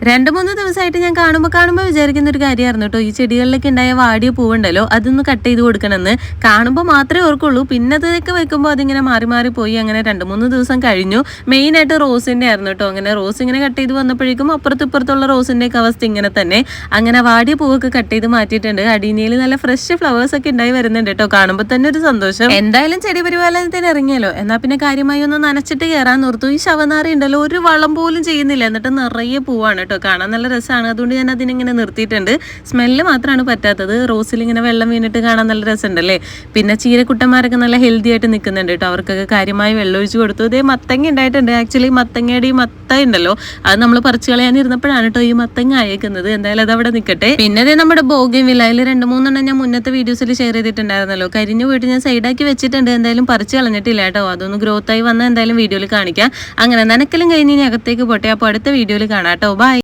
2-3 ദിവസമായിട്ട് ഞാൻ കാണുമ്പോൾ വിചാരിക്കുന്ന ഒരു കാര്യമായിരുന്നു കേട്ടോ. ഈ ചെടികളിലൊക്കെ ഉണ്ടായ വാടിയ പൂവുണ്ടല്ലോ, അതൊന്ന് കട്ട് ചെയ്ത് കൊടുക്കണമെന്ന്. കാണുമ്പോൾ മാത്രമേ ഓർക്കുള്ളൂ. പിന്നെ അതൊക്കെ വെക്കുമ്പോൾ അതിങ്ങനെ മാറി പോയി. അങ്ങനെ 2-3 ദിവസം കഴിഞ്ഞു. മെയിനായിട്ട് റോസിൻ്റെ ആയിരുന്നു കേട്ടോ. അങ്ങനെ റോസ് ഇങ്ങനെ കട്ട് ചെയ്ത് വന്നപ്പോഴേക്കും അപ്പുറത്തുള്ള റോസിൻ്റെയൊക്കെ അവസ്ഥ ഇങ്ങനെ തന്നെ. അങ്ങനെ വാടിയ പൂവൊക്കെ കട്ട് ചെയ്ത് മാറ്റിയിട്ടുണ്ട്. അടീനയിൽ നല്ല ഫ്രഷ് ഫ്ലവേഴ്സ് ഒക്കെ ഉണ്ടായി വരുന്നുണ്ട് കേട്ടോ. കാണുമ്പോൾ തന്നെ ഒരു സന്തോഷം. എന്തായാലും ചെടി പരിപാലനത്തിന് ഇറങ്ങിയല്ലോ, എന്നാൽ പിന്നെ കാര്യമായി ഒന്ന് നനച്ചിട്ട് കയറാൻ ഓർത്തു. ഈ ശവനാറി ഉണ്ടല്ലോ, ഒരു വളം പോലും ചെയ്യുന്നില്ല, എന്നിട്ട് നിറയെ പൂവാണ് കേട്ടോ. കാണാൻ നല്ല രസമാണ്. അതുകൊണ്ട് ഞാൻ അതിനിങ്ങനെ നിർത്തിയിട്ടുണ്ട്. സ്മെല്ല് മാത്രമാണ് പറ്റാത്തത്. റോസിൽ ഇങ്ങനെ വെള്ളം വീണിട്ട് കാണാൻ നല്ല രസമുണ്ടല്ലേ. പിന്നെ ചീരക്കുട്ടന്മാരൊക്കെ നല്ല ഹെൽത്തി ആയിട്ട് നിൽക്കുന്നുണ്ട് കേട്ടോ. അവർക്കൊക്കെ കാര്യമായി വെള്ളം ഒഴിച്ച് കൊടുത്തു. ഇതേ മത്തങ്ങ ഉണ്ടായിട്ടുണ്ട്. ആക്ച്വലി മത്തങ്ങയുടെ ഈ മത്ത ഉണ്ടല്ലോ, അത് നമ്മൾ പറിച്ചു കളയാനിരുന്നപ്പോഴാണ് കേട്ടോ ഈ മത്തങ്ങ അയക്കുന്നത്. എന്തായാലും അത് അവിടെ നിൽക്കട്ടെ. പിന്നെ അതേ നമ്മുടെ ബോഗൻവില്ല, അതിൽ 2-3 ഞാൻ മുന്നത്തെ വീഡിയോസിൽ ഷെയർ ചെയ്തിട്ടുണ്ടായിരുന്നല്ലോ. കരിഞ്ഞു പോയിട്ട് ഞാൻ സൈഡാക്കി വെച്ചിട്ടുണ്ട്. എന്തായാലും പറിച്ച് കളഞ്ഞിട്ടില്ല കേട്ടോ. അതൊന്ന് ഗ്രോത്ത് ആയി വന്നാൽ എന്തായാലും വീഡിയോയിൽ കാണിക്കാം. അങ്ങനെ നനക്കലും കഴിഞ്ഞ് ഇനി അകത്തേക്ക് പോട്ടെ. അപ്പോൾ അടുത്ത വീഡിയോയിൽ കാണാം കേട്ടോ. ബൈ.